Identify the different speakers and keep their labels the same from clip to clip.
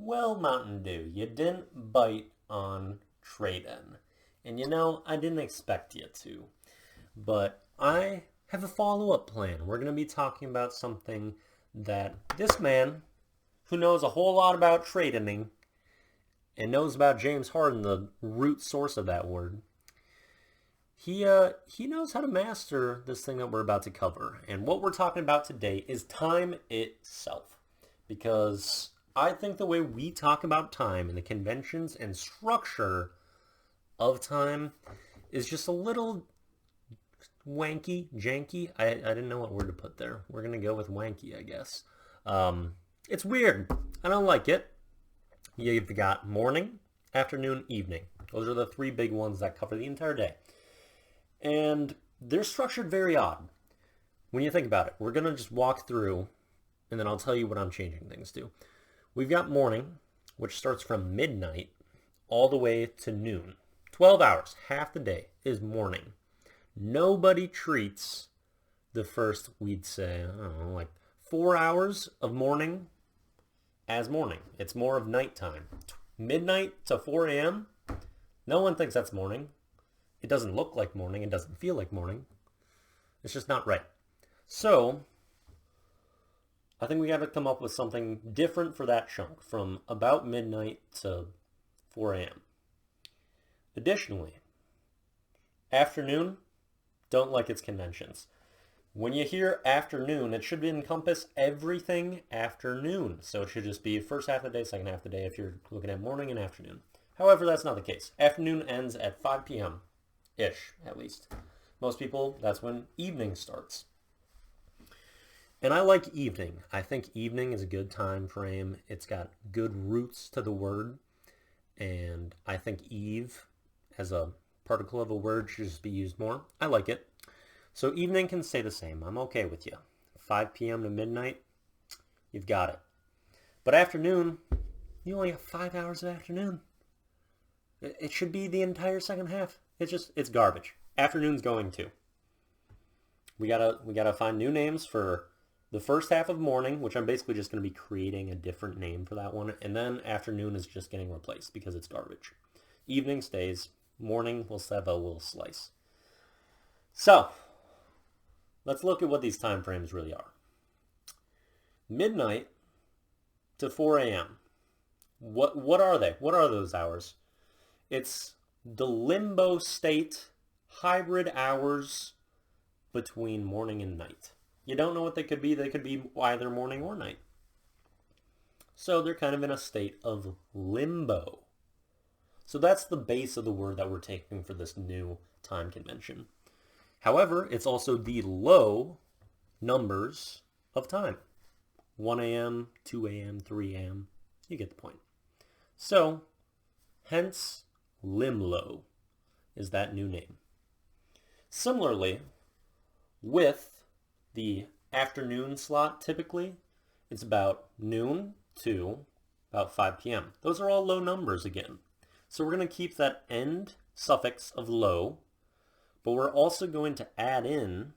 Speaker 1: Well, Mountain Dew, you didn't bite on trade-in. And I didn't expect you to. But I have a follow-up plan. We're going to be talking about something that this man, who knows a whole lot about trade-inning and knows about James Harden, the root source of that word, he knows how to master this thing that we're about to cover. And what we're talking about today is time itself. Because I think the way we talk about time and the conventions and structure of time is just a little wanky, janky. I didn't know what word to put there. We're going to go with wanky, I guess. It's weird. I don't like it. You've got morning, afternoon, evening. Those are the three big ones that cover the entire day. And they're structured very odd. When you think about it, we're going to just walk through, and then I'll tell you what I'm changing things to. We've got morning, which starts from midnight all the way to noon. 12 hours, half the day is morning. Nobody treats the first, we'd say, I don't know, like 4 hours of morning as morning. It's more of nighttime. Midnight to 4 a.m., no one thinks that's morning. It doesn't look like morning. It doesn't feel like morning. It's just not right. So, I think we got to come up with something different for that chunk from about midnight to 4 a.m. Additionally, afternoon, don't like its conventions. When you hear afternoon, it should encompass everything afternoon. So it should just be first half of the day, second half of the day if you're looking at morning and afternoon. However, that's not the case. Afternoon ends at 5 p.m. ish, at least. Most people, that's when evening starts. And I like evening. I think evening is a good time frame. It's got good roots to the word. And I think eve, as a particle of a word, should just be used more. I like it. So evening can stay the same. I'm okay with you. 5 p.m. to midnight, you've got it. But afternoon, you only have 5 hours of afternoon. It should be the entire second half. It's garbage. Afternoon's going too. We gotta find new names for the first half of morning, which I'm basically just going to be creating a different name for that one. And then afternoon is just getting replaced because it's garbage. Evening stays. Morning, we'll have a little slice. So, let's look at what these time frames really are. Midnight to 4 a.m. What are they? What are those hours? It's the limbo state, hybrid hours between morning and night. You don't know what they could be. They could be either morning or night. So they're kind of in a state of limbo. So that's the base of the word that we're taking for this new time convention. However, it's also the low numbers of time. 1 a.m., 2 a.m., 3 a.m. You get the point. So, hence, limlo is that new name. Similarly, with the afternoon slot, typically, it's about noon to about 5 p.m. Those are all low numbers again. So we're going to keep that end suffix of low, but we're also going to add in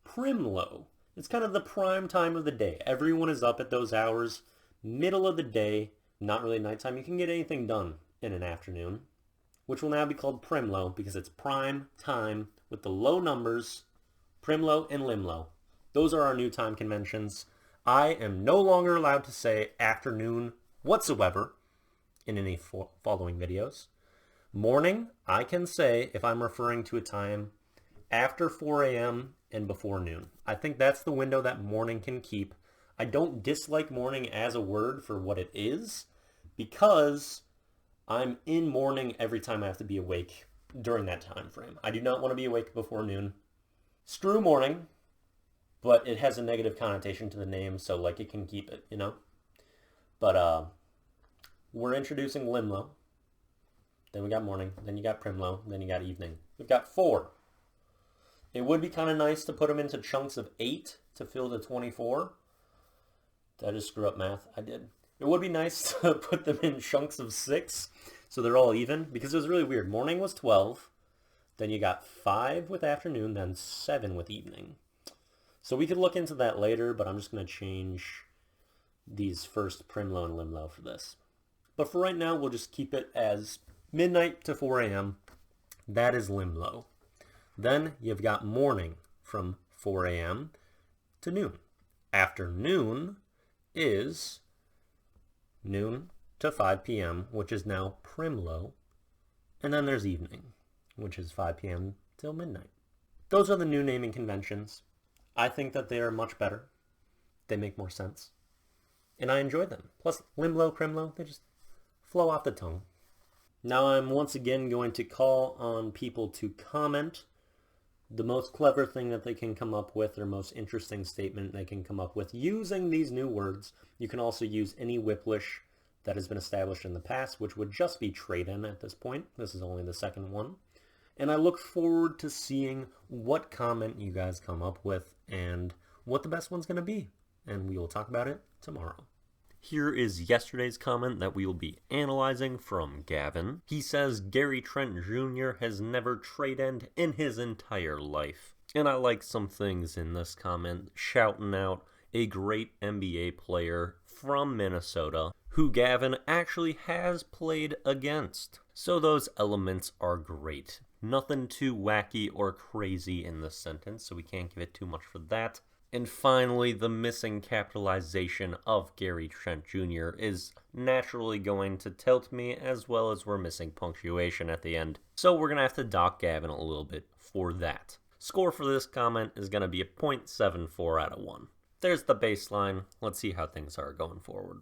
Speaker 1: primlow. It's kind of the prime time of the day. Everyone is up at those hours, middle of the day, not really nighttime. You can get anything done in an afternoon, which will now be called primlow because it's prime time with the low numbers, primlow and limlow. Those are our new time conventions. I am no longer allowed to say afternoon whatsoever in any following videos. Morning, I can say if I'm referring to a time after 4 a.m. and before noon. I think that's the window that morning can keep. I don't dislike morning as a word for what it is because I'm in morning every time I have to be awake during that time frame. I do not want to be awake before noon. Screw morning, but it has a negative connotation to the name, so like it can keep it, But we're introducing limlow. Then we got morning. Then you got primlow. Then you got evening. We've got 4. It would be kind of nice to put them into chunks of 8 to fill the 24. Did I just screw up math? I did. It would be nice to put them in chunks of 6 so they're all even because it was really weird. Morning was 12. Then you got 5 with afternoon, then 7 with evening. So we could look into that later, but I'm just going to change these first primlow and limlow for this. But for right now, we'll just keep it as midnight to 4 a.m. That is limlo. Then you've got morning from 4 a.m. to noon. Afternoon is noon to 5 p.m., which is now primlo. And then there's evening, which is 5 p.m. till midnight. Those are the new naming conventions. I think that they are much better. They make more sense. And I enjoy them. Plus, limlo, primlo, they just flow off the tongue. Now I'm once again going to call on people to comment the most clever thing that they can come up with, or most interesting statement they can come up with using these new words. You can also use any Wiplish that has been established in the past, which would just be trade-in at this point. This is only the second one. And I look forward to seeing what comment you guys come up with and what the best one's going to be. And we will talk about it tomorrow. Here is yesterday's comment that we will be analyzing from Gavin. He says Gary Trent Jr. has never trade-ended in his entire life. And I like some things in this comment, shouting out a great NBA player from Minnesota who Gavin actually has played against. So those elements are great. Nothing too wacky or crazy in this sentence, so we can't give it too much for that. And finally, the missing capitalization of Gary Trent Jr. is naturally going to tilt me, as well as we're missing punctuation at the end. So we're going to have to dock Gavin a little bit for that. Score for this comment is going to be a 0.74 out of 1. There's the baseline. Let's see how things are going forward.